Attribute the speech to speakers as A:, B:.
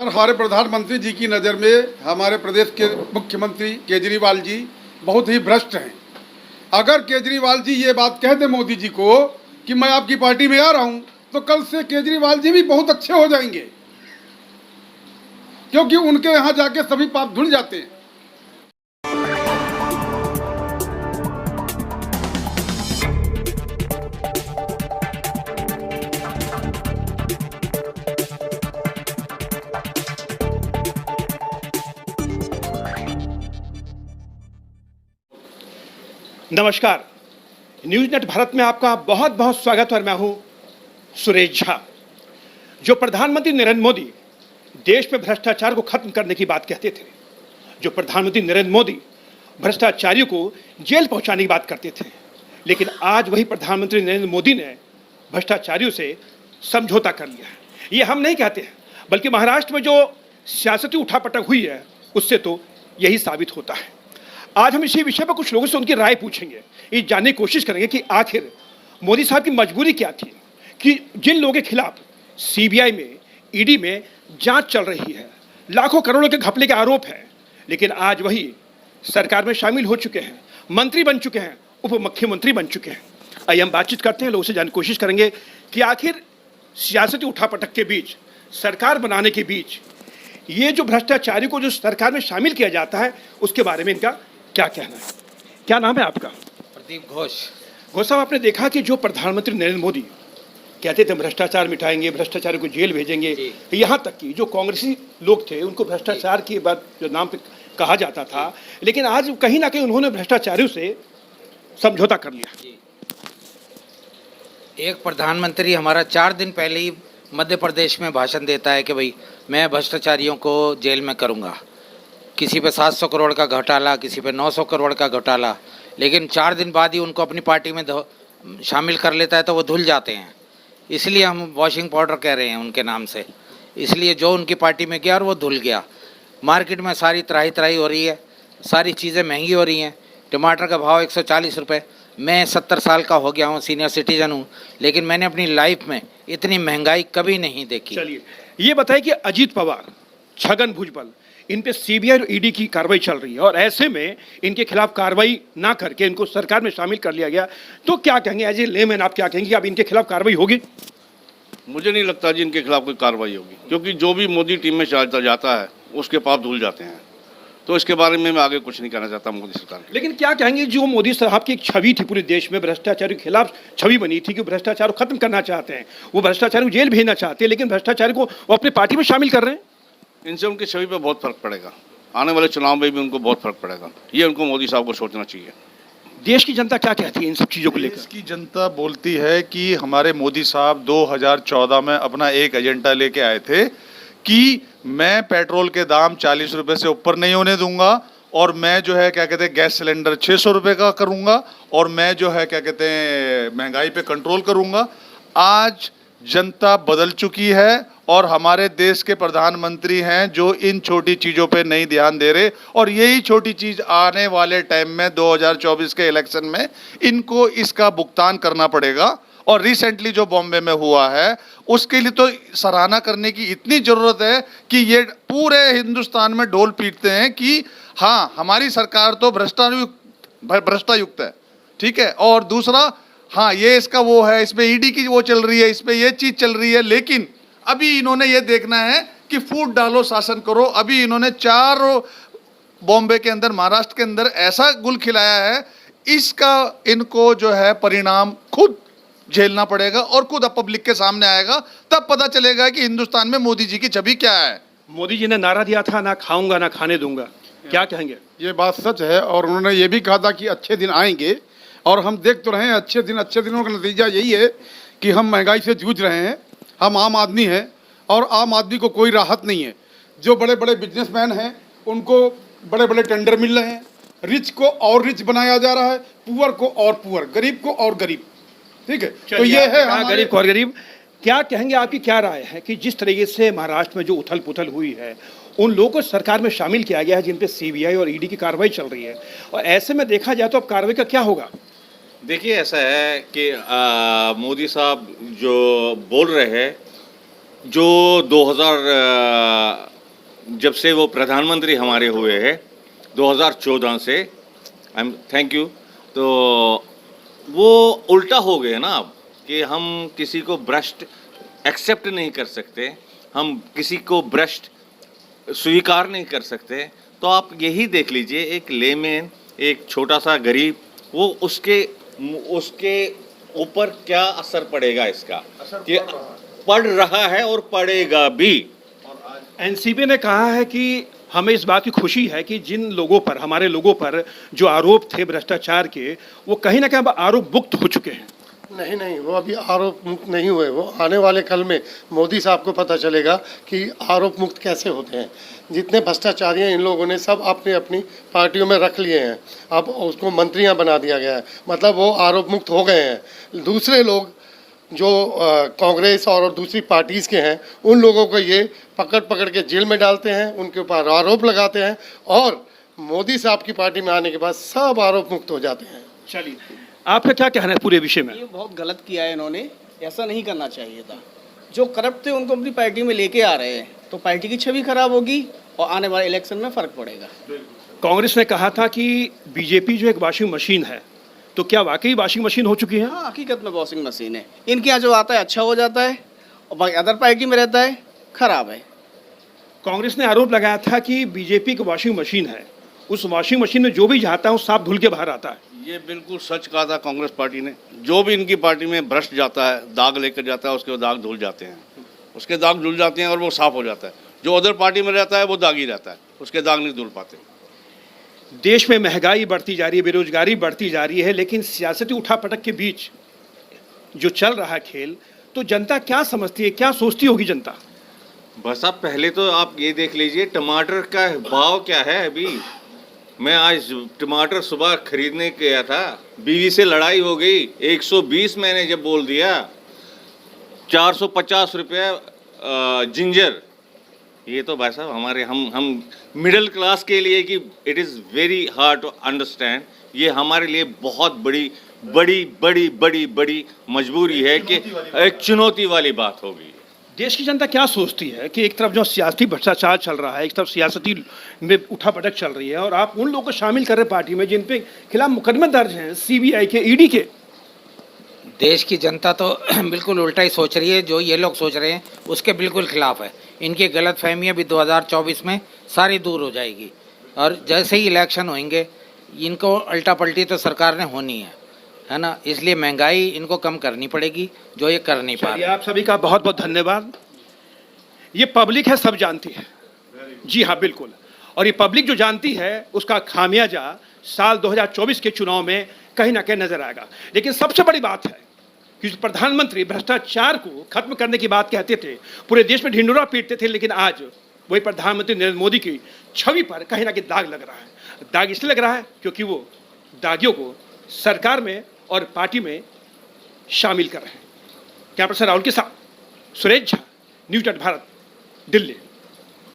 A: और हमारे प्रधानमंत्री जी की नज़र में हमारे प्रदेश के मुख्यमंत्री केजरीवाल जी बहुत ही भ्रष्ट हैं। अगर केजरीवाल जी ये बात कह दें मोदी जी को कि मैं आपकी पार्टी में आ रहा हूं, तो कल से केजरीवाल जी भी बहुत अच्छे हो जाएंगे, क्योंकि उनके यहाँ जाके सभी पाप धुल जाते हैं।
B: नमस्कार, न्यूज नेट भारत में आपका बहुत बहुत स्वागत और मैं हूं सुरेश झा। जो प्रधानमंत्री नरेंद्र मोदी देश में भ्रष्टाचार को खत्म करने की बात कहते थे, जो प्रधानमंत्री नरेंद्र मोदी भ्रष्टाचारियों को जेल पहुंचाने की बात करते थे, लेकिन आज वही प्रधानमंत्री नरेंद्र मोदी ने भ्रष्टाचारियों से समझौता कर लिया है। ये हम नहीं कहते हैं, बल्कि महाराष्ट्र में जो सियासती उठापटक हुई है उससे तो यही साबित होता है। आज हम इसी विषय पर कुछ लोगों से उनकी राय पूछेंगे, ये जानने की कोशिश करेंगे कि आखिर मोदी साहब की मजबूरी क्या थी कि जिन लोगों के खिलाफ सीबीआई में, ईडी में जांच चल रही है, लाखों करोड़ों के घपले के आरोप हैं, लेकिन आज वही सरकार में शामिल हो चुके हैं, मंत्री बन चुके हैं, उप मुख्यमंत्री बन चुके हैं। आइए हम बातचीत करते हैं, लोगों से जानने की कोशिश करेंगे कि आखिर सियासती उठापटक के बीच, सरकार बनाने के बीच ये जो भ्रष्टाचारी को जो सरकार में शामिल किया जाता है उसके बारे में इनका क्या कहना है। क्या नाम है आपका?
C: प्रदीप घोष।
B: घोष साहब, आपने देखा कि जो प्रधानमंत्री नरेंद्र मोदी कहते थे भ्रष्टाचार मिटाएंगे, भ्रष्टाचारी को जेल भेजेंगे, यहाँ तक कि जो कांग्रेसी लोग थे उनको भ्रष्टाचार की बात जो नाम पे कहा जाता था, लेकिन आज कहीं ना कहीं उन्होंने भ्रष्टाचारियों से समझौता कर लिया।
C: एक प्रधानमंत्री हमारा 4 दिन पहले ही मध्य प्रदेश में भाषण देता है कि भाई मैं भ्रष्टाचारियों को जेल में करूँगा। किसी पे 700 करोड़ का घोटाला, किसी पे 900 करोड़ का घोटाला, लेकिन 4 दिन बाद ही उनको अपनी पार्टी में शामिल कर लेता है तो वो धुल जाते हैं। इसलिए हम वॉशिंग पाउडर कह रहे हैं उनके नाम से। इसलिए जो उनकी पार्टी में गया और वो धुल गया। मार्केट में सारी त्राही त्राही हो रही है, सारी चीज़ें महंगी हो रही हैं। टमाटर का भाव 140 रुपये। मैं 70 साल का हो गया हूँ, सीनियर सिटीजन हूँ, लेकिन मैंने अपनी लाइफ में इतनी महंगाई कभी नहीं देखी।
B: चलिए ये बताइए कि अजीत पवार, छगन भुजबल, इन पे सीबीआई और ईडी की कार्रवाई चल रही है और ऐसे में इनके खिलाफ कार्रवाई ना करके इनको सरकार में शामिल कर लिया गया, तो क्या कहेंगे एज ए लेमैन, आप क्या कहेंगे कि अब इनके खिलाफ कार्रवाई होगी?
D: मुझे नहीं लगता जी इनके खिलाफ कोई कार्रवाई होगी, क्योंकि जो भी मोदी टीम में चलता जाता है उसके पाप धुल जाते हैं। तो इसके बारे में मैं आगे कुछ नहीं कहना चाहता मोदी सरकार के।
B: लेकिन क्या कहेंगे, जो मोदी साहब की एक छवि थी पूरे देश में, भ्रष्टाचार के खिलाफ छवि बनी थी कि भ्रष्टाचार को खत्म करना चाहते हैं, वो भ्रष्टाचार को जेल भेजना चाहते हैं, लेकिन भ्रष्टाचार को वो अपनी पार्टी में शामिल कर रहे हैं।
D: इनसे उनकी छवि पर बहुत फर्क पड़ेगा, आने वाले चुनाव में भी उनको बहुत फर्क पड़ेगा। ये उनको मोदी साहब को सोचना चाहिए।
B: देश की जनता क्या कहती है इन सब चीज़ों को लेकर?
E: देश की जनता बोलती है कि हमारे मोदी साहब 2014 में अपना एक एजेंडा लेके आए थे कि मैं पेट्रोल के दाम 40 रुपये से ऊपर नहीं होने दूंगा, और मैं जो है क्या कहते हैं गैस सिलेंडर 600 रुपये का करूंगा, और मैं जो है क्या कहते हैं महंगाई पे कंट्रोल करूंगा। आज जनता बदल चुकी है और हमारे देश के प्रधानमंत्री हैं जो इन छोटी चीज़ों पे नहीं ध्यान दे रहे, और यही छोटी चीज़ आने वाले टाइम में 2024 के इलेक्शन में इनको इसका भुगतान करना पड़ेगा। और रिसेंटली जो बॉम्बे में हुआ है उसके लिए तो सराहना करने की इतनी ज़रूरत है कि ये पूरे हिंदुस्तान में ढोल पीटते हैं कि हाँ हमारी सरकार तो भ्रष्टायुक्त है, ठीक है। और दूसरा, हाँ ये इसका वो है, इसमें ईडी की वो चल रही है, इसमें ये चीज़ चल रही है, लेकिन अभी इन्होंने ये देखना है कि फूट डालो शासन करो। अभी इन्होंने 4 बॉम्बे के अंदर, महाराष्ट्र के अंदर ऐसा गुल खिलाया है, इसका इनको जो है परिणाम खुद झेलना पड़ेगा और खुद पब्लिक के सामने आएगा, तब पता चलेगा कि हिंदुस्तान में मोदी जी की छवि क्या है।
B: मोदी जी ने नारा दिया था, ना खाऊंगा ना खाने दूंगा, क्या कहेंगे?
A: ये बात सच है, और उन्होंने ये भी कहा था कि अच्छे दिन आएंगे, और हम देख तो रहे हैं अच्छे दिनों का नतीजा यही है कि हम महंगाई से जूझ रहे हैं। हम आम आदमी हैं और आम आदमी को कोई राहत नहीं है। जो बड़े बड़े बिजनेसमैन हैं उनको बड़े बड़े टेंडर मिल रहे हैं, रिच को और रिच बनाया जा रहा है, पुअर को और पुअर, गरीब को और गरीब, ठीक है। तो ये है
B: गरीब को और गरीब। क्या कहेंगे, आपकी क्या राय है कि जिस तरीके से महाराष्ट्र में जो उथल पुथल हुई है, उन लोगों को सरकार में शामिल किया गया है जिन पे सीबीआई और ईडी की कार्रवाई चल रही है, और ऐसे में देखा जाए तो अब कार्रवाई का क्या होगा?
F: देखिए ऐसा है कि मोदी साहब जो बोल रहे हैं, जो जब से वो प्रधानमंत्री हमारे हुए हैं 2014 से, थैंक यू, तो वो उल्टा हो गए ना अब, कि हम किसी को भ्रष्ट एक्सेप्ट नहीं कर सकते, हम किसी को भ्रष्ट स्वीकार नहीं कर सकते। तो आप यही देख लीजिए, एक लेमैन, एक छोटा सा गरीब, वो उसके ऊपर क्या असर पड़ेगा इसका, कि पड़ रहा है और पड़ेगा भी।
B: एनसीपी ने कहा है कि हमें इस बात की खुशी है कि जिन लोगों पर, हमारे लोगों पर जो आरोप थे भ्रष्टाचार के, वो कहीं ना कहीं अब आरोप मुक्त हो चुके हैं।
G: नहीं नहीं, वो अभी आरोप मुक्त नहीं हुए। वो आने वाले कल में मोदी साहब को पता चलेगा कि आरोप मुक्त कैसे होते हैं। जितने भ्रष्टाचारी हैं इन लोगों ने सब अपनी अपनी पार्टियों में रख लिए हैं, अब उसको मंत्रियां बना दिया गया है, मतलब वो आरोप मुक्त हो गए हैं। दूसरे लोग जो कांग्रेस और दूसरी पार्टीज़ के हैं, उन लोगों को ये पकड़ पकड़ के जेल में डालते हैं, उनके ऊपर आरोप लगाते हैं, और मोदी साहब की पार्टी में आने के बाद सब आरोप मुक्त हो जाते हैं।
B: चलिए, आपका क्या कहना है पूरे विषय में?
H: ये बहुत गलत किया है इन्होंने, ऐसा नहीं करना चाहिए था। जो करप्ट थे उनको अपनी पार्टी में लेके आ रहे हैं, तो पार्टी की छवि खराब होगी और आने वाले इलेक्शन में फर्क पड़ेगा।
B: कांग्रेस ने कहा था कि बीजेपी जो एक वॉशिंग मशीन है, तो क्या वाकई वॉशिंग मशीन हो चुकी है?
H: हाँ, हकीकत में वॉशिंग मशीन है। इनके यहाँ जो आता है अच्छा हो जाता है, और बाकी अदर पार्टी में रहता है खराब है।
B: कांग्रेस ने आरोप लगाया था कि बीजेपी की वॉशिंग मशीन है, उस वॉशिंग मशीन में जो भी जाता है वो साफ धुल के बाहर आता है।
D: ये बिल्कुल सच कहा था कांग्रेस पार्टी ने। जो भी इनकी पार्टी में भ्रष्ट जाता है, दाग लेकर जाता है, उसके दाग धुल जाते हैं, उसके दाग धुल जाते हैं और वो साफ हो जाता है। जो अदर पार्टी में रहता है वो दागी रहता है, उसके दाग नहीं धुल पाते।
B: देश में महंगाई बढ़ती जा रही है, बेरोजगारी बढ़ती जा रही है, लेकिन सियासती उठापटक के बीच जो चल रहा है खेल, तो जनता क्या समझती है, क्या सोचती होगी जनता?
F: बस आप पहले तो आप ये देख लीजिए टमाटर का भाव क्या है अभी। मैं आज टमाटर सुबह खरीदने गया था, बीवी से लड़ाई हो गई, 120 मैंने जब बोल दिया, 450 रुपये जिंजर। ये तो भाई साहब हमारे हम मिडिल क्लास के लिए कि it is very hard to understand. ये हमारे लिए बहुत बड़ी बड़ी बड़ी बड़ी बड़ी मजबूरी है कि एक चुनौती वाली बात होगी।
B: देश की जनता क्या सोचती है कि एक तरफ जो सियासी भ्रष्टाचार चल रहा है, एक तरफ सियासती में उठापटक चल रही है, और आप उन लोगों को शामिल कर रहे पार्टी में जिन पे खिलाफ मुकदमे दर्ज हैं, सीबीआई के, ईडी के।
C: देश की जनता तो बिल्कुल उल्टा ही सोच रही है। जो ये लोग सोच रहे हैं उसके बिल्कुल खिलाफ है। इनकी गलत फहमियाँ भी 2024 में सारी दूर हो जाएगी, और जैसे ही इलेक्शन होंगे इनको अल्टा पलटी तो सरकार ने होनी है ना। इसलिए महंगाई इनको कम करनी पड़ेगी, जो ये कर नहीं पा रहे।
B: आप सभी का बहुत बहुत धन्यवाद। ये पब्लिक है, सब जानती है। जी हाँ, बिल्कुल। और ये पब्लिक जो जानती है उसका खामियाजा साल 2024 के चुनाव में कहीं ना कहीं नजर आएगा। लेकिन सबसे बड़ी बात है कि प्रधानमंत्री भ्रष्टाचार को खत्म करने की बात कहते थे, पूरे देश में ढिंडोरा पीटते थे, लेकिन आज वही प्रधानमंत्री नरेंद्र मोदी की छवि पर कहीं ना कहीं दाग लग रहा है। दाग इसलिए लग रहा है क्योंकि वो दागियों को सरकार में और पार्टी में शामिल कर रहे हैं। कैमरा पर्सन राहुल के साथ सुरेश झा, न्यूज़ 8 भारत, दिल्ली।